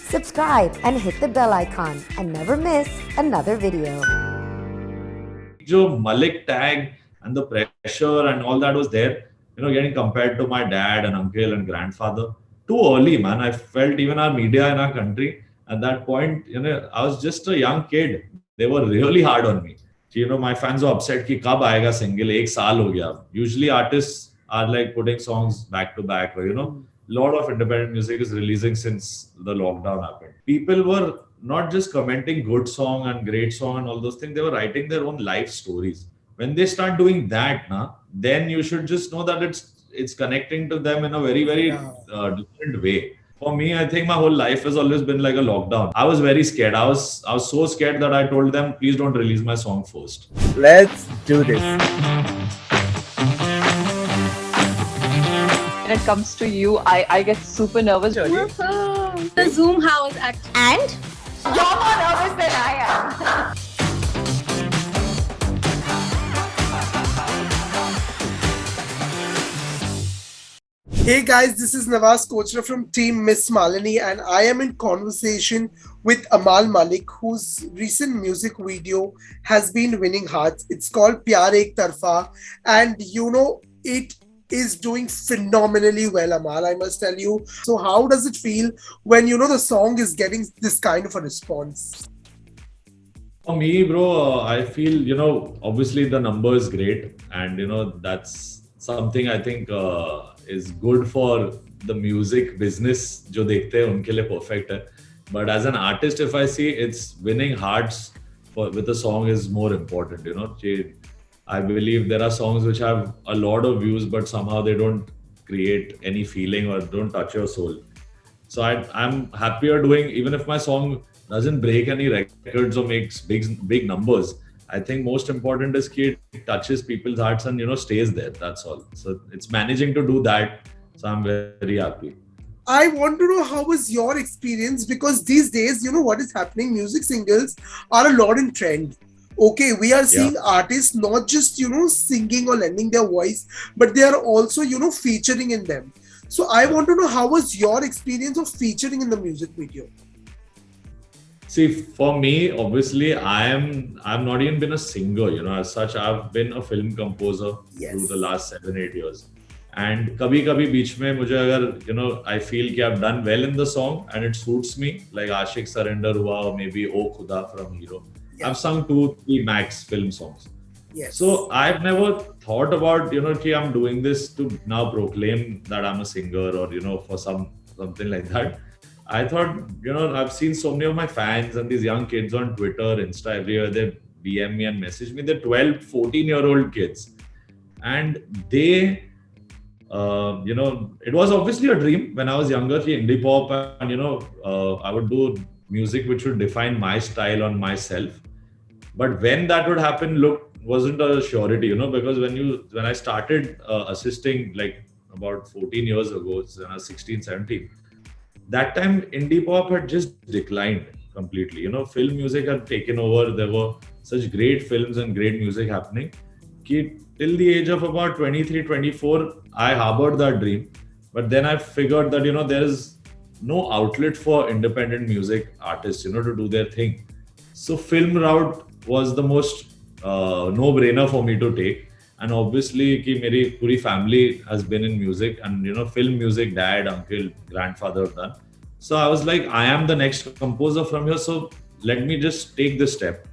subscribe and hit the bell icon and never miss another video. जो Malik tag and the pressure and all that was there, getting compared to my dad and uncle and grandfather too early, man. I felt even our media in our country at that point, I was just a young kid. They were really hard on me. My fans were upset कि कब आएगा single, एक साल हो गया. Usually artists are like putting songs back to back, or, lot of independent music is releasing since the lockdown happened. People were not just commenting good song and great song and all those things, they were writing their own life stories. When they start doing that, then you should just know that it's connecting to them in a very, very different way. For me, I think my whole life has always been like a lockdown. I was very scared. I was so scared that I told them, please don't release my song first. Let's do this. When it comes to you, I get super nervous. The Zoom house actually. And You're more nervous than I am. Hey guys, this is Nawaz Kochra from Team Miss Malini, and I am in conversation with Amal Malik, whose recent music video has been winning hearts. It's called Pyar Ek Tarfa, and it is doing phenomenally well, Amal, I must tell you. So how does it feel when the song is getting this kind of a response? For me, bro, I feel, obviously the number is great, and that's something I think is good for the music business. जो देखते हैं उनके लिए perfect है. But as an artist, if I see, it's winning hearts with a song is more important. I believe there are songs which have a lot of views, but somehow they don't create any feeling or don't touch your soul. So I'm happier doing, even if my song doesn't break any records or makes big numbers. I think most important is that it touches people's hearts and stays there. That's all. So it's managing to do that. So I'm very, very happy. I want to know how was your experience, because these days, what is happening? Music singles are a lot in trend. Okay, we are seeing artists not just singing or lending their voice, but they are also featuring in them. So I want to know how was your experience of featuring in the music video? See, for me, obviously, I've not even been a singer, as such. I've been a film composer through the last 7-8 years. And kabhi beech mein mujhe agar, I feel that I've done well in the song and it suits me, like Ashik Surrender hua, or maybe Oh Khuda from Hero. I've sung 2-3 max film songs. Yes. So I've never thought about, that I'm doing this to now proclaim that I'm a singer or, for something like that. I thought, I've seen so many of my fans and these young kids on Twitter, Insta, everywhere, they DM me and message me. They're 12, 14-year-old kids. And they, it was obviously a dream when I was younger, indie pop, and, I would do music which would define my style on myself. But when that would happen, wasn't a surety, because when I started assisting like about 14 years ago, when I was 16, 17, that time indie pop had just declined completely. Film music had taken over. There were such great films and great music happening. Till the age of about 23, 24, I harbored that dream. But then I figured that, there is no outlet for independent music artists, to do their thing. So film route was the most no-brainer for me to take. And obviously, my puri family has been in music and, film music, dad, uncle, grandfather have done. So I was like, I am the next composer from here. So let me just take this step.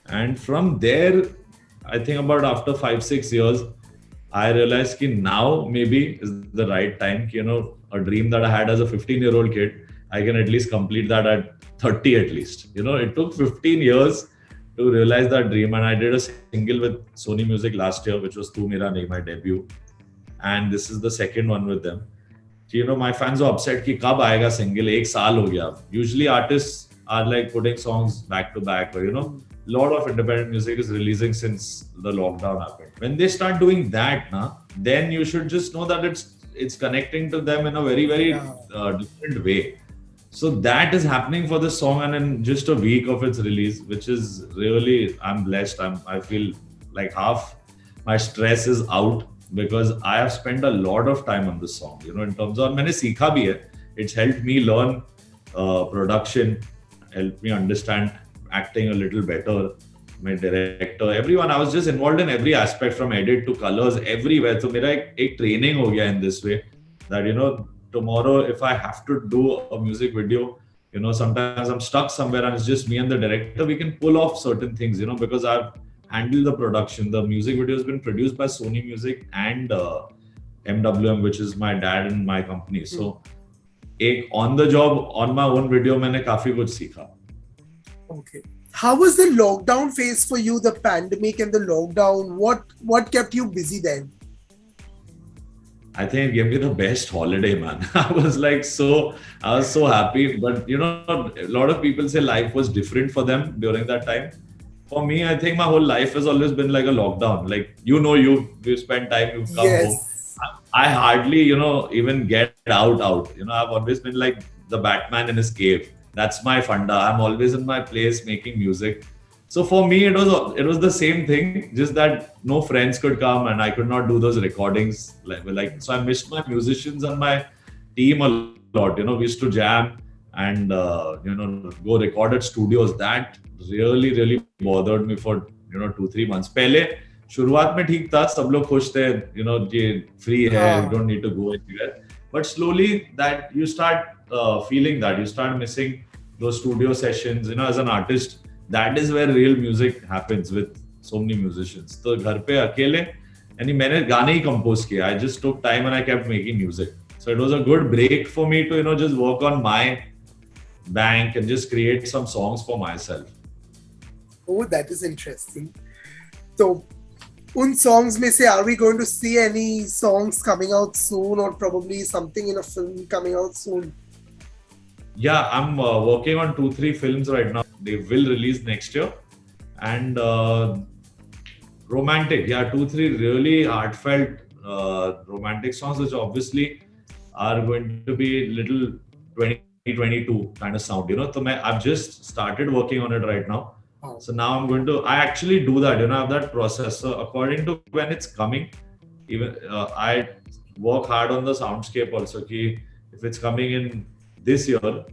And from there, I think about after 5-6 years, I realized that now maybe is the right time. A dream that I had as a 15-year-old kid, I can at least complete that at 30 at least. It took 15 years to realize that dream, and I did a single with Sony Music last year, which was Tu Mera Nahi, my debut, and this is the second one with them. My fans were upset कि कब आएगा single, एक साल हो गया. Usually artists are like putting songs back to back, or lot of independent music is releasing since the lockdown happened. When they start doing that, then you should just know that it's connecting to them in a very, very different way. So that is happening for this song, and in just a week of its release, which is really, I'm blessed. I feel like half my stress is out because I have spent a lot of time on this song. In terms of, मैंने सीखा भी है. It's helped me learn production, helped me understand acting a little better. My director, everyone, I was just involved in every aspect from edit to colors, everywhere. So मेरा एक training हो गया in this way that, you know, tomorrow if I have to do a music video, you know, sometimes I'm stuck somewhere and it's just me and the director, we can pull off certain things, you know, because I've handled the production. The music video has been produced by Sony Music and MWM, which is my dad and my company. So एक on the job, on my own video, मैंने काफी कुछ सीखा. Okay. How was the lockdown phase for you, the pandemic and the lockdown? What kept you busy then? I think it gave me the best holiday, man. I was so happy. But you know, a lot of people say life was different for them during that time. For me, I think my whole life has always been like a lockdown. Like, you know, you spend time, you come home. I hardly, you know, even get out. You know, I've always been like the Batman in his cave. That's my funda. I'm always in my place making music. So for me, it was the same thing, just that no friends could come and I could not do those recordings. Like so, I missed my musicians and my team a lot. You know, we used to jam and you know, go record at studios. That really bothered me for, you know, 2-3 months. पहले शुरुआत में ठीक था, सब लोग खुश थे. You know, ये free है, you don't need to go anywhere. But slowly that you start feeling that you start missing those studio sessions. You know, as an artist, that is where real music happens with so many musicians. तो घर पे अकेले, यानी मैंने गाने ही compose किए. I just took time and I kept making music. So it was a good break for me to, you know, just work on my bank and just create some songs for myself. Oh, that is interesting. So, उन songs में से, are we going to see any songs coming out soon, or probably something in a film coming out soon? Yeah, I'm working on 2-3 films right now. They will release next year. And romantic, 2-3 really heartfelt romantic songs, which obviously are going to be little 2022 kind of sound, you know. So I've just started working on it right now. So now I actually do that, you know, I have that process. So according to when it's coming, even I work hard on the soundscape also. Ki if it's coming in this year,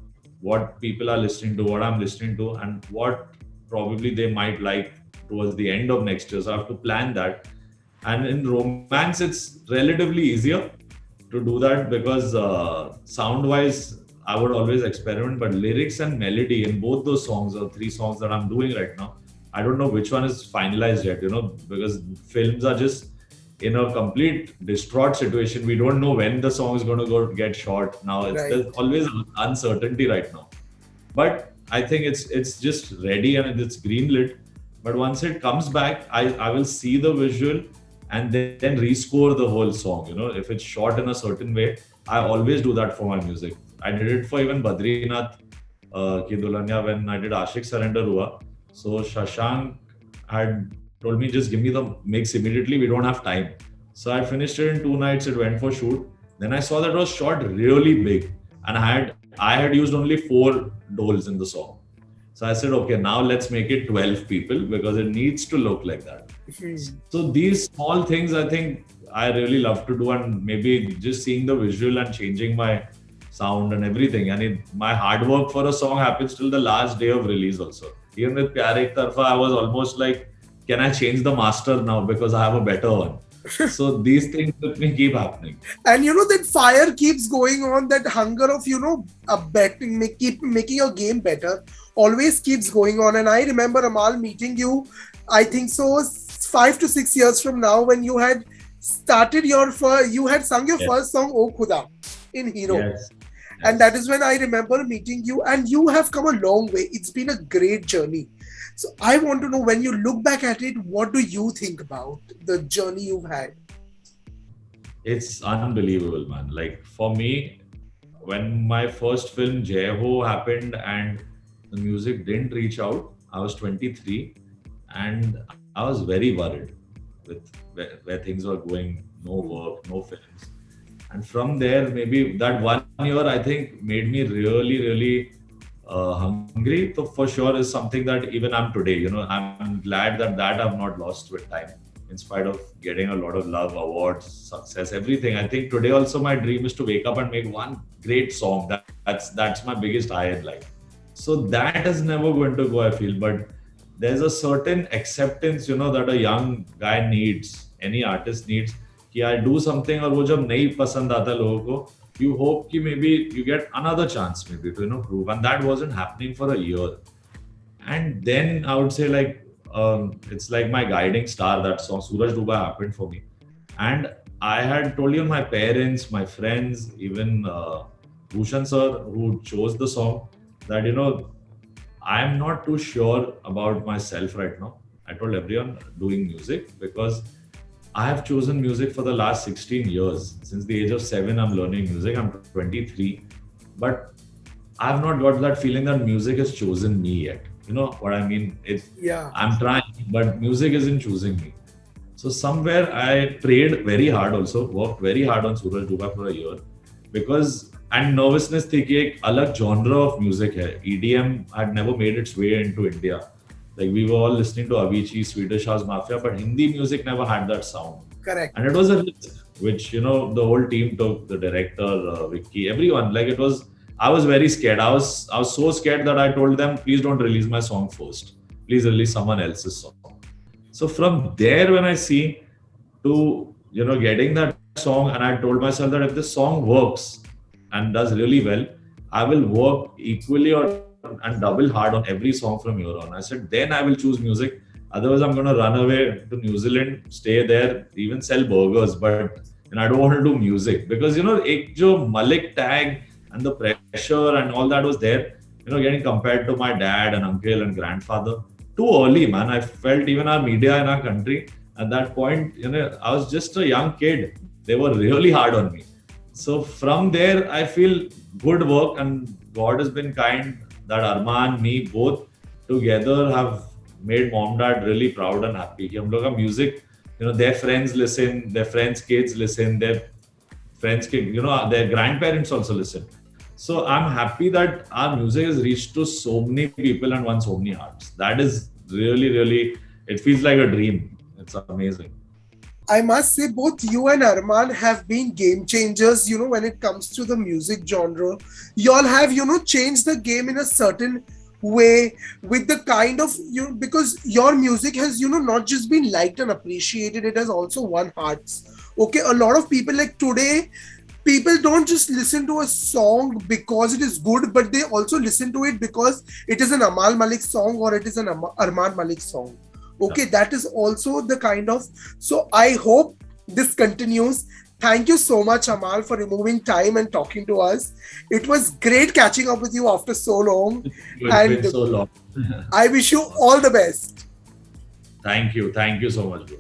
what people are listening to, what I'm listening to, and what probably they might like towards the end of next year. So I have to plan that. And in romance, it's relatively easier to do that because sound-wise, I would always experiment, but lyrics and melody in both those songs, or 3 songs that I'm doing right now, I don't know which one is finalized yet, you know, because films are just in a complete distraught situation. We don't know when the song is going to go get shot. Now there's always uncertainty right now. But I think it's just ready and it's greenlit. But once it comes back, I will see the visual and then rescore the whole song. You know, if it's shot in a certain way, I always do that for my music. I did it for even Badrinath Ki Dulhania when I did Ashik Surrender Hua. So Shashank had told me, just give me the mix immediately, we don't have time. So I finished it in 2 nights, it went for shoot. Then I saw that it was shot really big and I had used only 4 dolls in the song. So I said, okay, now let's make it 12 people because it needs to look like that. So these small things I think I really love to do, and maybe just seeing the visual and changing my sound and everything. And my hard work for a song happens till the last day of release also. Even with Pyar Ek Tarfa, I was almost like, can I change the master now because I have a better one? So these things with me keep happening. And you know, that fire keeps going on, that hunger of, you know, keep making your game better always keeps going on. And I remember, Amal, meeting you, I think so 5 to 6 years from now, when you had started you had sung your first song, O Khuda, in Hero. Yes. And that is when I remember meeting you, and you have come a long way. It's been a great journey. So I want to know, when you look back at it, what do you think about the journey you've had? It's unbelievable, man. Like for me, when my first film Jai Ho happened and the music didn't reach out, I was 23 and I was very worried with where things were going, no work, no films. And from there, maybe that 1 year, I think, made me really hungry. So for sure is something that even I'm today, you know, I'm glad that I've not lost with time, in spite of getting a lot of love, awards, success, everything. I think today also my dream is to wake up and make one great song that That's my biggest high in life. So that is never going to go, I feel. But there's a certain acceptance, that a young guy needs, any artist needs, कि I do something और वो जब नहीं पसंद आता लोगों को, you hope कि maybe you get another chance maybe to prove, and that wasn't happening for a year. And then I would say it's like my guiding star, that song Suraj Dubai happened for me. And I had told you my parents, my friends, even Bhushan sir who chose the song, that I'm not too sure about myself right now. I told everyone doing music, because I have chosen music for the last 16 years. Since the age of 7, I'm learning music. I'm 23. But I've not got that feeling that music has chosen me yet. You know what I mean? I'm trying, but music isn't choosing me. So somewhere I prayed very hard also, worked very hard on Suraj Dubai for a year. And nervousness थी कि एक अलग genre of music है. EDM had never made its way into India. Like we were all listening to Avicii, Swedish House Mafia, but Hindi music never had that sound. Correct. And it was a risk, which the whole team took, the director, Vicky, everyone. I was very scared. I was so scared that I told them, please don't release my song first. Please release someone else's song. So from there, when I see to getting that song, and I told myself that if this song works and does really well, I will work equally and double hard on every song from here on. I said, then I will choose music. Otherwise, I'm going to run away to New Zealand, stay there, even sell burgers. But I don't want to do music, because ek jo Malik tag and the pressure and all that was there. Getting compared to my dad and uncle and grandfather. Too early, man. I felt even our media in our country at that point. I was just a young kid. They were really hard on me. So from there, I feel good work, and God has been kind that Arman, me, both together have made mom dad really proud and happy. Ki hum log ka music, their friends listen, their friends' kids listen, their friends' kids, their grandparents also listen. So I'm happy that our music has reached to so many people and won so many hearts. That is really, really, it feels like a dream. It's amazing. I must say both you and Arman have been game changers, when it comes to the music genre. Y'all have, changed the game in a certain way with the kind of, because your music has, not just been liked and appreciated, it has also won hearts. Okay, a lot of people today, people don't just listen to a song because it is good, but they also listen to it because it is an Amal Malik song or it is an Arman Malik song. Okay, that is also the kind of... So I hope this continues. Thank you so much, Amal, for removing time and talking to us. It was great catching up with you after so long. It's been so long. I wish you all the best. Thank you. Thank you so much, bro.